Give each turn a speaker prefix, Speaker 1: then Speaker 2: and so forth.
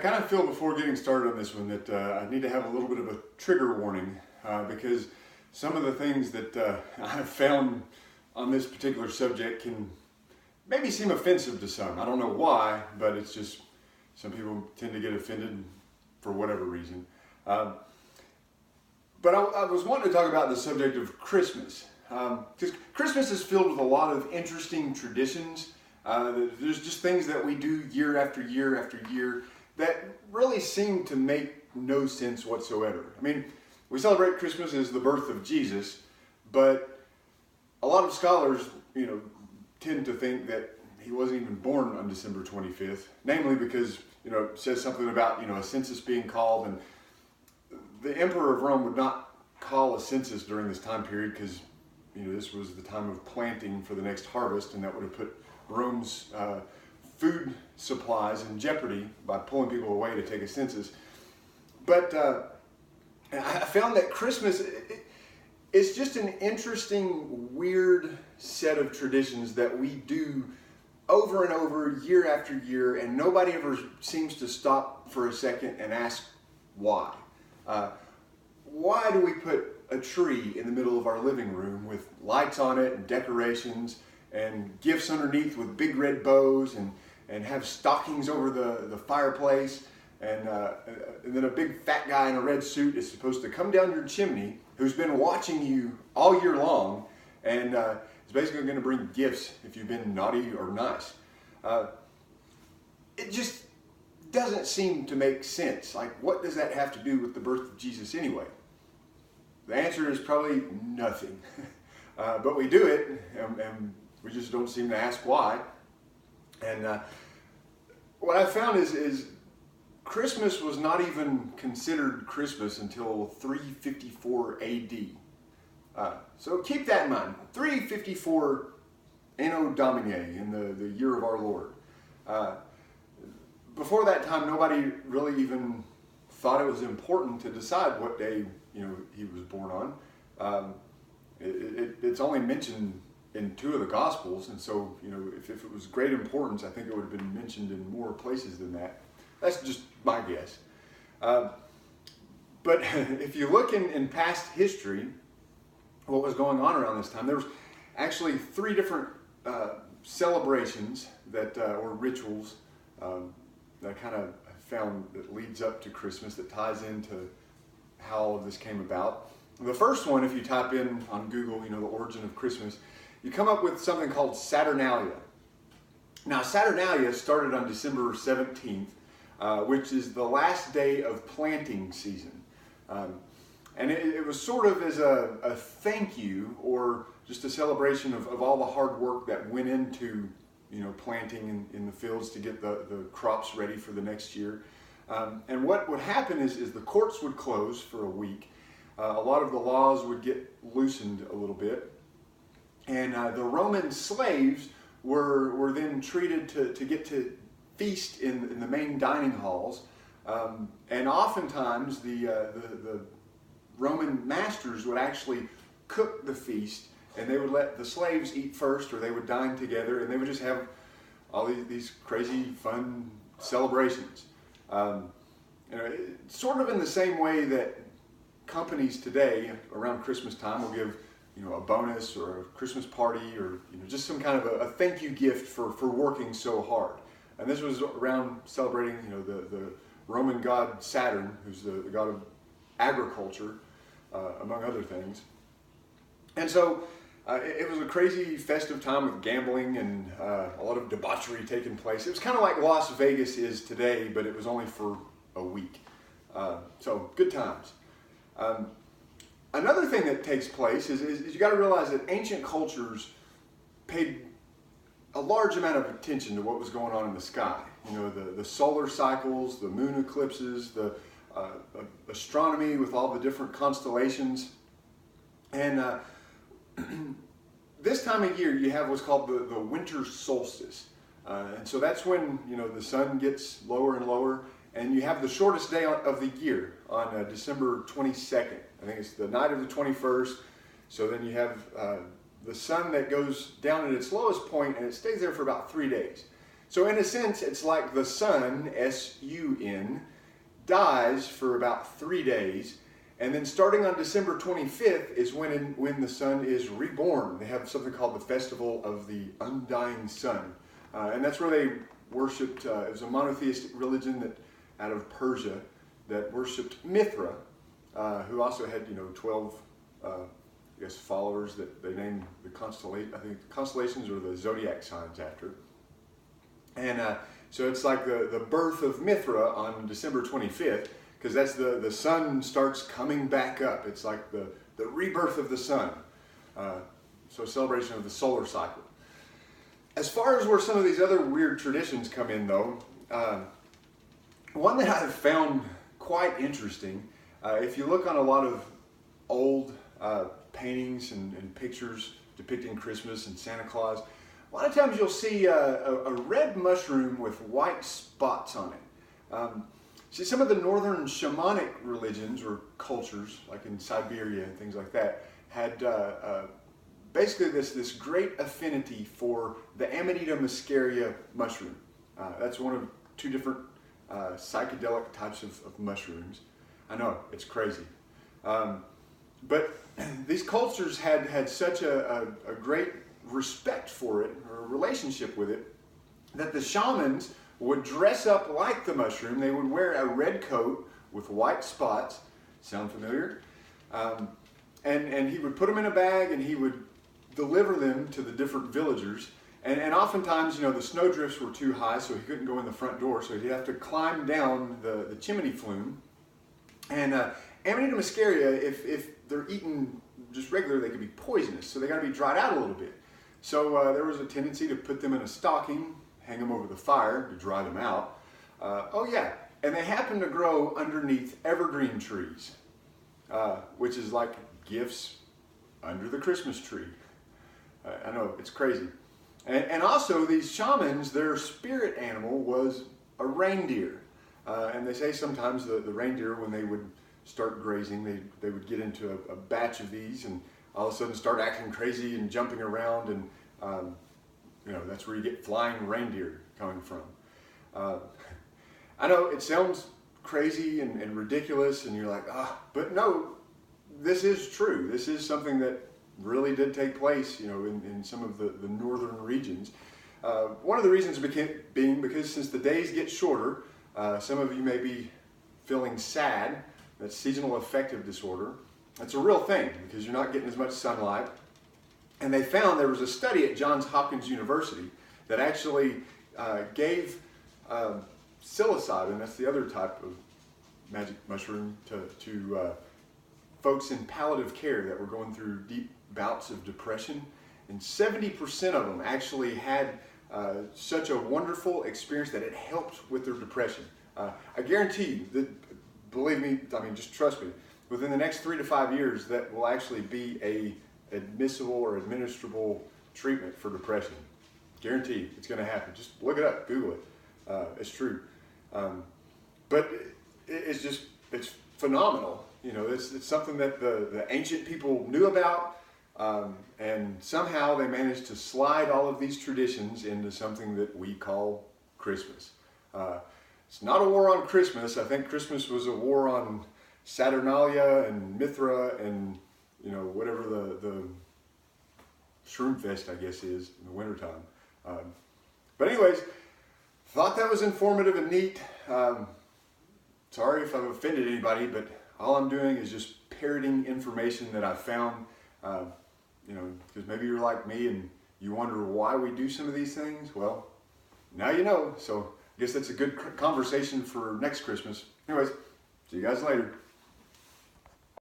Speaker 1: kind of feel before getting started on this one that I need to have a little bit of a trigger warning because some of the things that I have found on this particular subject can maybe seem offensive to some. I don't know why, but it's just some people tend to get offended for whatever reason. But I was wanting to talk about the subject of Christmas. Because Christmas is filled with a lot of interesting traditions. There's just things that we do year after year after year that really seem to make no sense whatsoever. I mean, we celebrate Christmas as the birth of Jesus, but a lot of scholars, tend to think that he wasn't even born on December 25th, namely because, it says something about, a census being called, and the emperor of Rome would not call a census during this time period because, this was the time of planting for the next harvest, and that would have put Rome's food supplies in jeopardy by pulling people away to take a census. But I found that Christmas, it's just an interesting, weird set of traditions that we do over and over, year after year, and nobody ever seems to stop for a second and ask why. Why do we put a tree in the middle of our living room with lights on it and decorations and gifts underneath with big red bows and have stockings over the fireplace and then a big fat guy in a red suit is supposed to come down your chimney who's been watching you all year long and is basically going to bring gifts if you've been naughty or nice. It just doesn't seem to make sense. Like, what does that have to do with the birth of Jesus anyway? The answer is probably nothing. But we do it, and we just don't seem to ask why. And what I found is Christmas was not even considered Christmas until 354 AD. So keep that in mind. 354 Anno Domini, in the year of our Lord. Before that time, nobody really even thought it was important to decide what day he was born on. It's only mentioned in 2 of the Gospels, and so if it was great importance, I think it would have been mentioned in more places than that. That's just my guess. But if you look in past history, what was going on around this time, there was actually 3 different celebrations that or rituals that I kind of found that leads up to Christmas, that ties into how all of this came about. The first one, if you type in on Google, the origin of Christmas, you come up with something called Saturnalia. Now, Saturnalia started on December 17th, which is the last day of planting season. And it was sort of as a thank you, or just a celebration of all the hard work that went into planting in the fields to get the crops ready for the next year. And what would happen is the courts would close for a week. A lot of the laws would get loosened a little bit. And the Roman slaves were then treated to get to feast in the main dining halls. And oftentimes the Roman masters would actually cook the feast, and they would let the slaves eat first, or they would dine together, and they would just have all these crazy, fun celebrations. Sort of in the same way that companies today around Christmas time will give a bonus or a Christmas party, or just some kind of a thank you gift for working so hard. And this was around celebrating the Roman god Saturn, who's the god of agriculture, among other things. And so it was a crazy festive time with gambling and a lot of debauchery taking place. It was kind of like Las Vegas is today, but it was only for a week. So good times. Another thing that takes place is you got to realize that ancient cultures paid a large amount of attention to what was going on in the sky. The solar cycles, the moon eclipses, the astronomy with all the different constellations. And this time of year you have what's called the winter solstice. And so that's when the sun gets lower and lower, and you have the shortest day of the year on December 22nd. I think it's the night of the 21st. So then you have the sun that goes down at its lowest point, and it stays there for about 3 days. So in a sense, it's like the sun, S-U-N, dies for about 3 days, and then starting on December 25th is when the sun is reborn. They have something called the Festival of the Undying Sun, and that's where they worshipped. It was a monotheistic religion that out of Persia that worshipped Mithra, who also had 12 followers that they named the constellations or the zodiac signs after. And so it's like the birth of Mithra on December 25th, because that's the sun starts coming back up. It's like the rebirth of the sun. So a celebration of the solar cycle. As far as where some of these other weird traditions come in though, one that I've found quite interesting, if you look on a lot of old paintings and pictures depicting Christmas and Santa Claus, a lot of times you'll see a red mushroom with white spots on it. See, some of the northern shamanic religions or cultures, like in Siberia and things like that, had basically this great affinity for the Amanita muscaria mushroom. That's one of 2 different psychedelic types of mushrooms. I know, it's crazy. But these cultures had such a great respect for it, or a relationship with it, that the shamans would dress up like the mushroom. They would wear a red coat with white spots. Sound familiar? And he would put them in a bag and he would deliver them to the different villagers. And oftentimes, the snowdrifts were too high, so he couldn't go in the front door, so he'd have to climb down the chimney flume. And Amanita muscaria, if they're eaten just regular, they could be poisonous, so they got to be dried out a little bit. So there was a tendency to put them in a stocking, hang them over the fire to dry them out. Oh yeah, and they happen to grow underneath evergreen trees, which is like gifts under the Christmas tree. I know, it's crazy. And also these shamans, their spirit animal was a reindeer. And they say sometimes the reindeer, when they would start grazing, they would get into a batch of these and all of a sudden start acting crazy and jumping around, and that's where you get flying reindeer coming from. I know it sounds crazy and ridiculous, and you're like, but no, this is true. This is something that really did take place, in some of the northern regions. One of the reasons being because since the days get shorter, some of you may be feeling sad. That's seasonal affective disorder. That's a real thing because you're not getting as much sunlight. And they found there was a study at Johns Hopkins University that actually gave psilocybin, that's the other type of magic mushroom, to folks in palliative care that were going through deep bouts of depression. And 70% of them actually had such a wonderful experience that it helped with their depression. I guarantee you that, believe me, just trust me, within the next 3 to 5 years, that will actually be a admissible or administrable treatment for depression. Guaranteed, it's going to happen. Just look it up, Google it. It's true. But it's phenomenal. It's something that the ancient people knew about, and somehow they managed to slide all of these traditions into something that we call Christmas. It's not a war on Christmas. I think Christmas was a war on Saturnalia and Mithra and whatever the Shroom Fest, I guess, is in the wintertime. But anyways, thought that was informative and neat. Sorry if I've offended anybody, but all I'm doing is just parroting information that I found, because maybe you're like me and you wonder why we do some of these things. Well, now you know. So I guess that's a good conversation for next Christmas. Anyways, see you guys later.